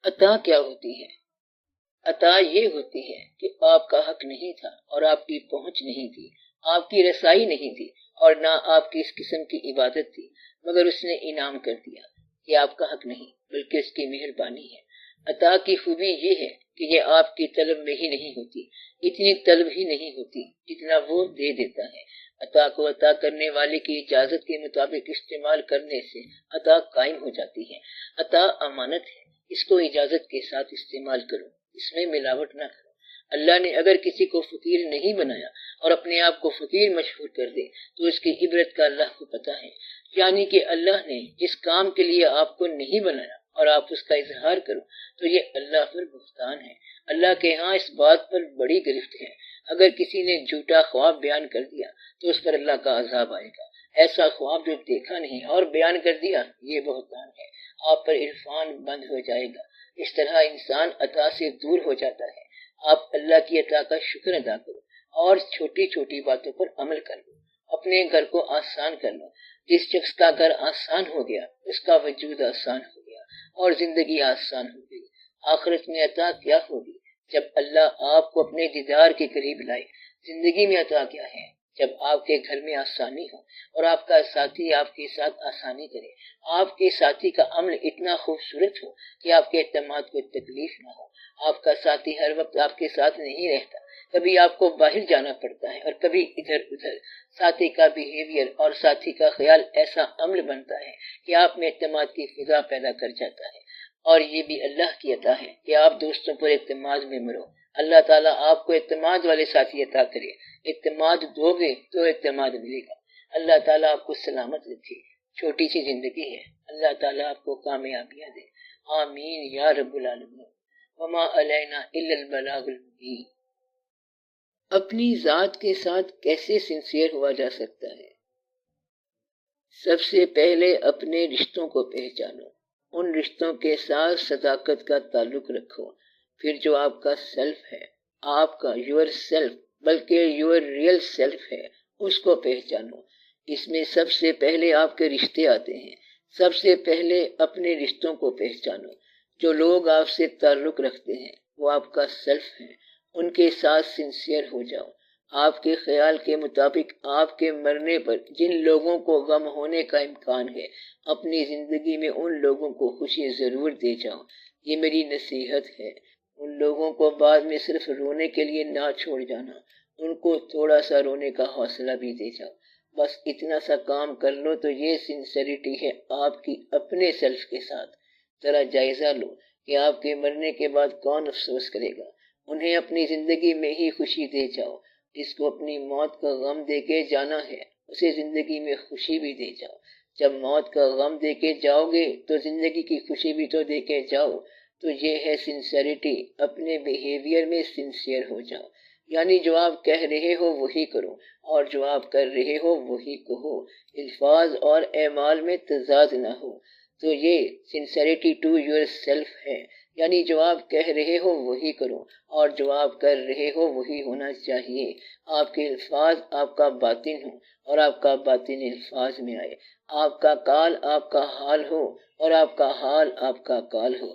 عطا کیا ہوتی ہے؟ عطا یہ ہوتی ہے کہ آپ کا حق نہیں تھا اور آپ کی پہنچ نہیں تھی، آپ کی رسائی نہیں تھی اور نہ آپ کی اس قسم کی عبادت تھی، مگر اس نے انعام کر دیا۔ یہ آپ کا حق نہیں بلکہ اس کی مہربانی ہے۔ عطا کی خوبی یہ ہے کہ یہ آپ کی طلب میں ہی نہیں ہوتی، اتنی طلب ہی نہیں ہوتی جتنا وہ دے دیتا ہے۔ عطا کو عطا کرنے والے کی اجازت کے مطابق استعمال کرنے سے عطا قائم ہو جاتی ہے۔ عطا امانت ہے، اس کو اجازت کے ساتھ استعمال کرو، اس میں ملاوٹ نہ کرو۔ اللہ نے اگر کسی کو فقیر نہیں بنایا اور اپنے آپ کو فقیر مشہور کر دے تو اس کی عبرت کا اللہ کو پتہ ہے، یعنی کہ اللہ نے جس کام کے لیے آپ کو نہیں بنایا اور آپ اس کا اظہار کرو تو یہ اللہ پر بہتان ہے۔ اللہ کے ہاں اس بات پر بڑی گرفت ہے، اگر کسی نے جھوٹا خواب بیان کر دیا تو اس پر اللہ کا عذاب آئے گا۔ ایسا خواب جو دیکھا نہیں اور بیان کر دیا یہ بہتان ہے، آپ پر عرفان بند ہو جائے گا۔ اس طرح انسان عطا سے دور ہو جاتا ہے۔ آپ اللہ کی عطا کا شکر ادا کرو اور چھوٹی چھوٹی باتوں پر عمل کر لو، اپنے گھر کو آسان کر لو۔ جس شخص کا گھر آسان ہو گیا اس کا وجود آسان ہو گیا اور زندگی آسان ہو گئی۔ آخرت میں عطا کیا ہوگی جب اللہ آپ کو اپنے دیدار کے قریب لائے؟ زندگی میں عطا کیا ہے جب آپ کے گھر میں آسانی ہو اور آپ کا ساتھی آپ کے ساتھ آسانی کرے، آپ کے ساتھی کا عمل اتنا خوبصورت ہو کہ آپ کے اعتماد کو تکلیف نہ ہو۔ آپ کا ساتھی ہر وقت آپ کے ساتھ نہیں رہتا، کبھی آپ کو باہر جانا پڑتا ہے اور کبھی ادھر ادھر۔ ساتھی کا بیہیویئر اور ساتھی کا خیال ایسا عمل بنتا ہے کہ آپ میں اعتماد کی فضا پیدا کر جاتا ہے، اور یہ بھی اللہ کی عطا ہے کہ آپ دوستوں پر اعتماد میں مرو۔ اللہ تعالیٰ آپ کو اعتماد والے ساتھی عطا کرے، اعتماد دو گے تو اعتماد ملے گا۔ اللہ تعالیٰ آپ کو سلامت رکھے۔ چھوٹی سی زندگی ہے، اللہ تعالیٰ آپ کو کامیابیاں دے، آمین یا رب العالمین۔ وما علینا الا البلاغ المبین۔ اپنی ذات کے ساتھ کیسے سنسیئر ہوا جا سکتا ہے؟ سب سے پہلے اپنے رشتوں کو پہچانو، ان رشتوں کے ساتھ صداقت کا تعلق رکھو، پھر جو آپ کا سیلف ہے، آپ کا یور سیلف بلکہ یور ریئل سیلف ہے، اس کو پہچانو۔ اس میں سب سے پہلے آپ کے رشتے آتے ہیں۔ سب سے پہلے اپنے رشتوں کو پہچانو۔ جو لوگ آپ سے تعلق رکھتے ہیں وہ آپ کا سیلف ہے، ان کے ساتھ سنسیئر ہو جاؤ۔ آپ کے خیال کے مطابق آپ کے مرنے پر جن لوگوں کو غم ہونے کا امکان ہے، اپنی زندگی میں ان لوگوں کو خوشی ضرور دے جاؤ۔ یہ میری نصیحت ہے۔ ان لوگوں کو بعد میں صرف رونے کے لیے نہ چھوڑ جانا، ان کو تھوڑا سا رونے کا حوصلہ بھی دے جاؤ۔ بس اتنا سا کام کر لو تو یہ سنسیریٹی ہے آپ کی اپنے سیلف کے ساتھ۔ ذرا جائزہ لو کہ آپ کے مرنے کے بعد کون افسوس کرے گا۔ انہیں اپنی زندگی میں ہی خوشی دے جاؤ۔ جس کو اپنی موت کا غم دے کے جانا ہے اسے زندگی میں خوشی بھی دے جاؤ۔ جب موت کا غم دے کے جاؤ گے تو زندگی کی خوشی بھی تو دے کے جاؤ۔ تو یہ ہے سنسیریٹی، اپنے بیہیویئر میں سنسیئر ہو جاؤ، یعنی جو آپ کہہ رہے ہو وہی کرو اور جو آپ کر رہے ہو وہی کہو، الفاظ اور اعمال میں تضاد نہ ہو۔ تو یہ سنسیریٹی ٹو یور سیلف ہے، یعنی جو آپ کہہ رہے ہو وہی کرو اور جو آپ کر رہے ہو وہی ہونا چاہیے۔ آپ کے الفاظ آپ کا باطن ہو اور آپ کا باطن الفاظ میں آئے۔ آپ کا قال آپ کا حال ہو اور آپ کا حال آپ کا قال ہو،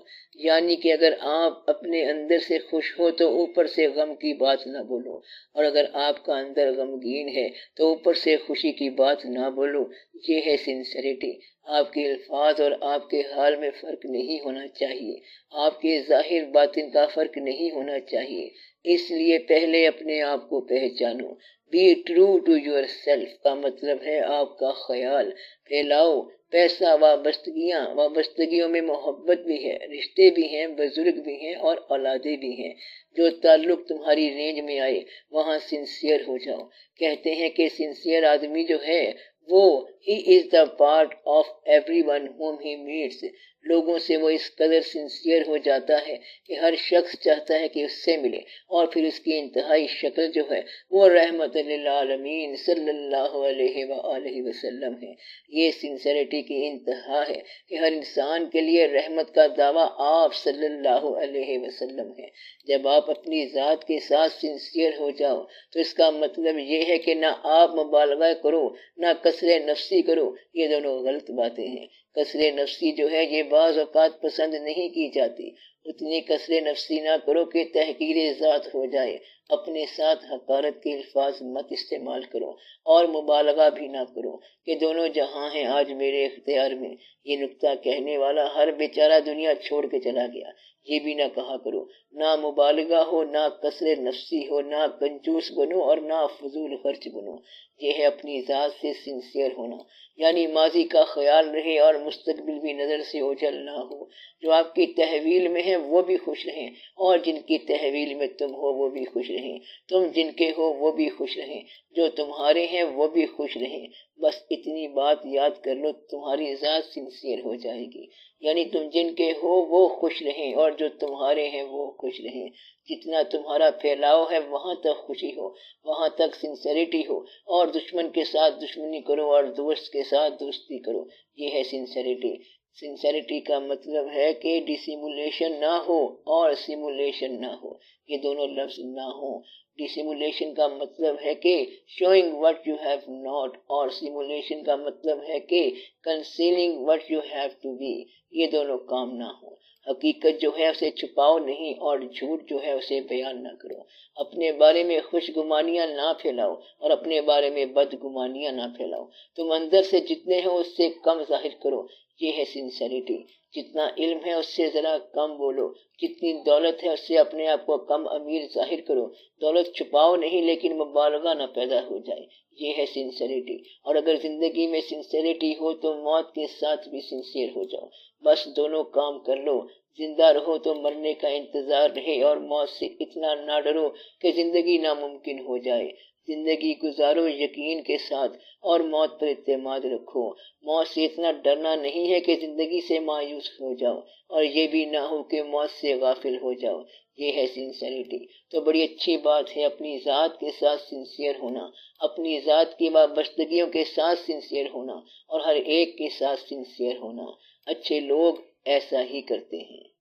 یعنی کہ اگر آپ اپنے اندر سے خوش ہو تو اوپر سے غم کی بات نہ بولو، اور اگر آپ کا اندر غمگین ہے تو اوپر سے خوشی کی بات نہ بولو۔ یہ ہے سنسیریٹی۔ آپ کے الفاظ اور آپ کے حال میں فرق نہیں ہونا چاہیے، آپ کے ظاہر باطن کا فرق نہیں ہونا چاہیے۔ اس لیے پہلے اپنے آپ کو پہچانو۔ Be true to yourself کا مطلب ہے آپ کا خیال پھیلاؤ۔ پیسہ، وابستگیوں میں محبت بھی ہے، رشتے بھی ہیں، بزرگ بھی ہیں اور اولادیں بھی ہیں۔ جو تعلق تمہاری رینج میں آئے وہاں سنسیئر ہو جاؤ۔ کہتے ہیں کہ سنسیئر آدمی جو ہے وہ he is the part of everyone whom he meets۔ لوگوں سے وہ اس قدر سنسیئر ہو جاتا ہے کہ ہر شخص چاہتا ہے کہ اس سے ملے، اور پھر اس کی انتہائی شکل جو ہے وہ رحمت للعالمین صلی اللہ علیہ وآلہ وسلم ہے۔ یہ سنسیریٹی کی انتہا ہے کہ ہر انسان کے لیے رحمت کا دعویٰ آپ صلی اللہ علیہ وسلم ہے۔ جب آپ اپنی ذات کے ساتھ سنسیئر ہو جاؤ تو اس کا مطلب یہ ہے کہ نہ آپ مبالغہ کرو نہ کثر نفسی کرو۔ یہ دونوں غلط باتیں ہیں۔ کثر نفسی جو ہے یہ بعض اوقات پسند نہیں کی جاتی، اتنی کثر نفسی نہ کرو کہ تحقیر ذات ہو جائے، اپنے ساتھ حقارت کے الفاظ مت استعمال کرو اور مبالغہ بھی نہ کرو کہ دونوں جہاں ہیں آج میرے اختیار میں۔ یہ نکتہ کہنے والا ہر بیچارہ دنیا چھوڑ کے چلا گیا۔ یہ بھی نہ کہا کرو، نہ مبالغہ ہو، نہ کثر نفسی ہو، نہ کنجوس بنو اور نہ فضول خرچ بنو۔ یہ ہے اپنی ذات سے سنسیئر ہونا، یعنی ماضی کا خیال رہے اور مستقبل بھی نظر سے اوجھل نہ ہو۔ جو آپ کی تحویل میں ہیں وہ بھی خوش رہیں اور جن کی تحویل میں تم ہو وہ بھی خوش رہیں، تم جن کے ہو وہ بھی خوش رہیں، جو تمہارے ہیں وہ بھی خوش رہیں۔ بس اتنی بات یاد کر لو، تمہاری ذات سنسیئر ہو جائے گی، یعنی تم جن کے ہو وہ خوش رہیں اور جو تمہارے ہیں وہ خوش رہیں۔ جتنا تمہارا پھیلاؤ ہے وہاں تک خوشی ہو، وہاں تک سنسیریٹی ہو، اور دشمن کے ساتھ دشمنی کرو اور دوست کے ساتھ دوستی کرو۔ یہ ہے سنسیریٹی۔ سنسیریٹی کا مطلب ہے کہ ڈسیمولیشن نہ ہو اور سیمولیشن نہ ہو، یہ دونوں لفظ نہ ہوں۔ ڈسیمولیشن کا مطلب ہے کہ شوئنگ what you have not، اور سیمولیشن کا مطلب ہے کہ concealing what you have to be، یہ دونوں کام نہ ہوں۔ حقیقت جو ہے اسے چھپاؤ نہیں اور جھوٹ جو ہے اسے بیان نہ کرو۔ اپنے بارے میں خوش گمانیاں نہ پھیلاؤ اور اپنے بارے میں بد گمانیاں نہ پھیلاؤ۔ تم اندر سے جتنے ہو اس سے کم ظاہر کرو، یہ ہے سنسیریٹی۔ جتنا علم ہے اس سے ذرا کم بولو، جتنی دولت ہے اس سے اپنے آپ کو کم امیر ظاہر کرو۔ دولت چھپاؤ نہیں لیکن مبالغہ نہ پیدا ہو جائے، یہ ہے سنسیریٹی۔ اور اگر زندگی میں سنسیریٹی ہو تو موت کے ساتھ بھی سنسیئر ہو جاؤ، بس دونوں کام کر لو۔ زندہ رہو تو مرنے کا انتظار رہے اور موت سے اتنا نہ ڈرو کہ زندگی ناممکن ہو جائے۔ زندگی گزارو یقین کے ساتھ اور موت پر اعتماد رکھو۔ موت سے اتنا ڈرنا نہیں ہے کہ زندگی سے مایوس ہو جاؤ اور یہ بھی نہ ہو کہ موت سے غافل ہو جاؤ، یہ ہے سنسیریٹی۔ تو بڑی اچھی بات ہے اپنی ذات کے ساتھ سنسیئر ہونا، اپنی ذات کی وابستگیوں کے ساتھ سنسیئر ہونا اور ہر ایک کے ساتھ سنسیئر ہونا۔ اچھے لوگ ایسا ہی کرتے ہیں۔